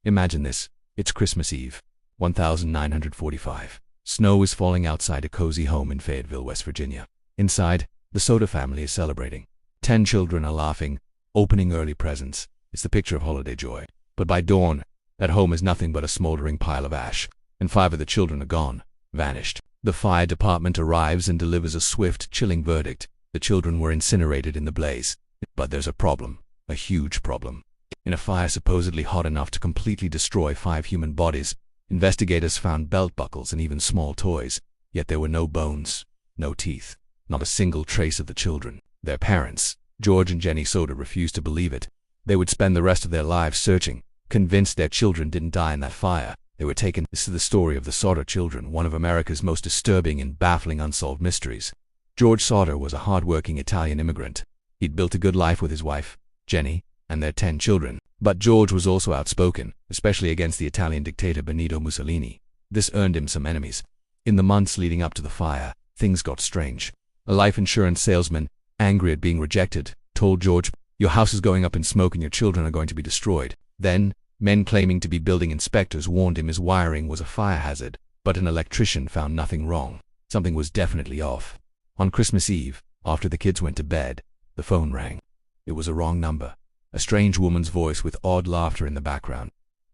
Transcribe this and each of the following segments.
Imagine this. It's Christmas Eve, 1945. Snow is falling outside a cozy home in Fayetteville, West Virginia. Inside, the Sodder family is celebrating. 10 children are laughing, opening early presents. It's the picture of holiday joy. But by dawn, that home is nothing but a smoldering pile of ash, and 5 of the children are gone, vanished. The fire department arrives and delivers a swift, chilling verdict. The children were incinerated in the blaze. But there's a problem, a huge problem. In a fire supposedly hot enough to completely destroy 5 human bodies, investigators found belt buckles and even small toys, yet there were no bones, no teeth, not a single trace of the children. Their parents, George and Jennie Sodder, refused to believe it. They would spend the rest of their lives searching, convinced their children didn't die in that fire. They were taken. This is the story of the Sodder children, one of America's most disturbing and baffling unsolved mysteries. George Sodder was a hard-working Italian immigrant. He'd built a good life with his wife, Jennie, and their 10 children. But George was also outspoken, especially against the Italian dictator Benito Mussolini. This earned him some enemies. In the months leading up to the fire, things got strange. A life insurance salesman, angry at being rejected, told George, "Your house is going up in smoke and your children are going to be destroyed." Then, men claiming to be building inspectors warned him his wiring was a fire hazard, but an electrician found nothing wrong. Something was definitely off. On Christmas Eve, after the kids went to bed, the phone rang. It was a wrong number. A strange woman's voice with odd laughter in the background.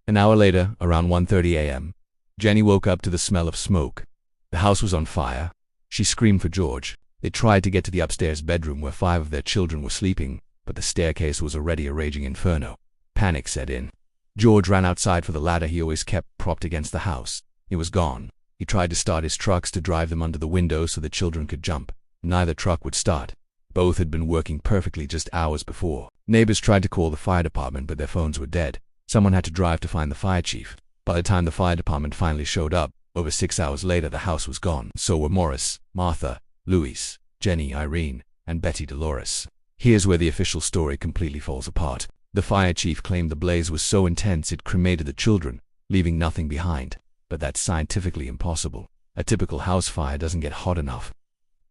An hour later, around 1:30 a.m., Jennie woke up to the smell of smoke. The house was on fire. She screamed for George. They tried to get to the upstairs bedroom where 5 of their children were sleeping, but the staircase was already a raging inferno. Panic set in. George ran outside for the ladder he always kept propped against the house. It was gone. He tried to start his trucks to drive them under the windows so the children could jump. Neither truck would start. Both had been working perfectly just hours before. Neighbors tried to call the fire department, but their phones were dead. Someone had to drive to find the fire chief. By the time the fire department finally showed up, over 6 hours later, the house was gone. So were Morris, Martha, Louise, Jenny, Irene, and Betty Dolores. Here's where the official story completely falls apart. The fire chief claimed the blaze was so intense it cremated the children, leaving nothing behind. But that's scientifically impossible. A typical house fire doesn't get hot enough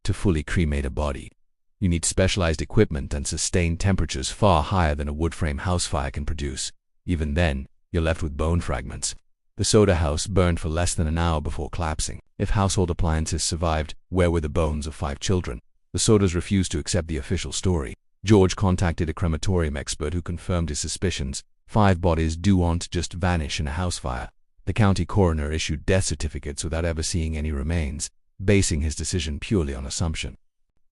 to fully cremate a body. You need specialized equipment and sustained temperatures far higher than a wood frame house fire can produce. Even then, you're left with bone fragments. The Sodder house burned for less than an hour before collapsing. If household appliances survived, where were the bones of 5 children? The Sodders refused to accept the official story. George contacted a crematorium expert who confirmed his suspicions. 5 bodies don't just vanish in a house fire. The county coroner issued death certificates without ever seeing any remains, basing his decision purely on assumption.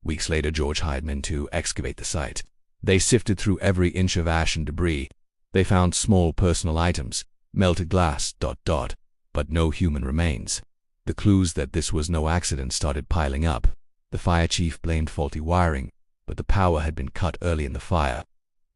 Weeks later, George hired men to excavate the site. They sifted through every inch of ash and debris. They found small personal items, melted glass, but no human remains. The clues that this was no accident started piling up. The fire chief blamed faulty wiring, but the power had been cut early in the fire.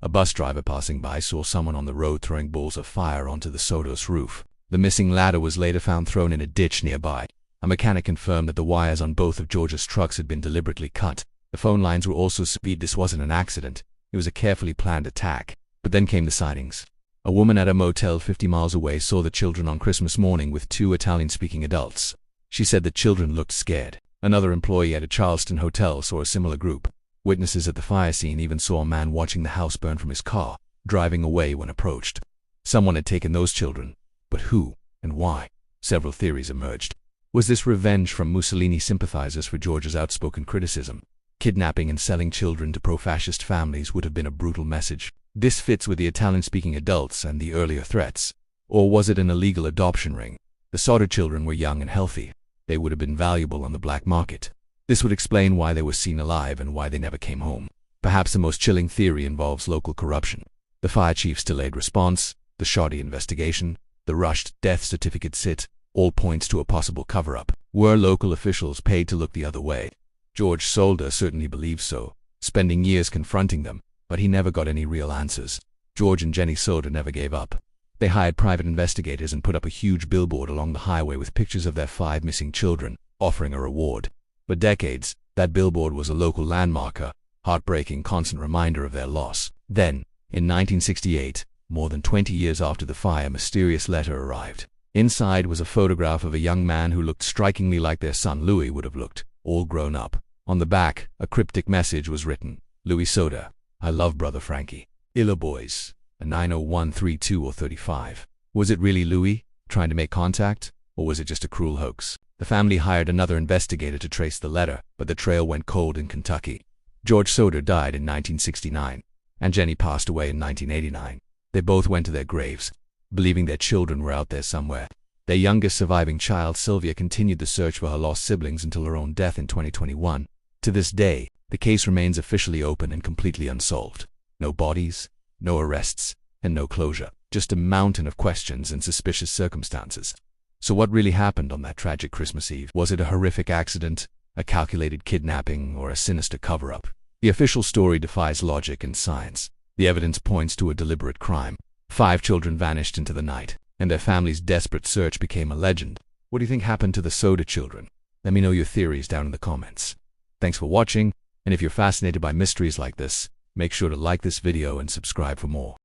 A bus driver passing by saw someone on the road throwing balls of fire onto the Sodders' roof. The missing ladder was later found thrown in a ditch nearby. A mechanic confirmed that the wires on both of George's trucks had been deliberately cut. The phone lines were also severed. This wasn't an accident. It was a carefully planned attack. But then came the sightings. A woman at a motel 50 miles away saw the children on Christmas morning with 2 Italian-speaking adults. She said the children looked scared. Another employee at a Charleston hotel saw a similar group. Witnesses at the fire scene even saw a man watching the house burn from his car, driving away when approached. Someone had taken those children. But who and why? Several theories emerged. Was this revenge from Mussolini sympathizers for George's outspoken criticism? Kidnapping and selling children to pro-fascist families would have been a brutal message. This fits with the Italian-speaking adults and the earlier threats. Or was it an illegal adoption ring? The Sodder children were young and healthy. They would have been valuable on the black market. This would explain why they were seen alive and why they never came home. Perhaps the most chilling theory involves local corruption. The fire chief's delayed response, the shoddy investigation, the rushed death certificate all points to a possible cover-up. Were local officials paid to look the other way? George Sodder certainly believed so, spending years confronting them, but he never got any real answers. George and Jennie Sodder never gave up. They hired private investigators and put up a huge billboard along the highway with pictures of their 5 missing children, offering a reward. For decades, that billboard was a local landmark, a heartbreaking, constant reminder of their loss. Then, in 1968, more than 20 years after the fire, a mysterious letter arrived. Inside was a photograph of a young man who looked strikingly like their son Louis would have looked, all grown up. On the back, a cryptic message was written. Louis Sodder, I love brother Frankie. Illa boys, a 90132 or 35. Was it really Louis trying to make contact, or was it just a cruel hoax? The family hired another investigator to trace the letter, but the trail went cold in Kentucky. George Sodder died in 1969, and Jennie passed away in 1989. They both went to their graves, believing their children were out there somewhere. Their youngest surviving child, Sylvia, continued the search for her lost siblings until her own death in 2021. To this day, the case remains officially open and completely unsolved. No bodies, no arrests, and no closure. Just a mountain of questions and suspicious circumstances. So what really happened on that tragic Christmas Eve? Was it a horrific accident, a calculated kidnapping, or a sinister cover-up? The official story defies logic and science. The evidence points to a deliberate crime. 5 children vanished into the night, and their family's desperate search became a legend. What do you think happened to the Sodder children? Let me know your theories down in the comments. Thanks for watching, and if you're fascinated by mysteries like this, make sure to like this video and subscribe for more.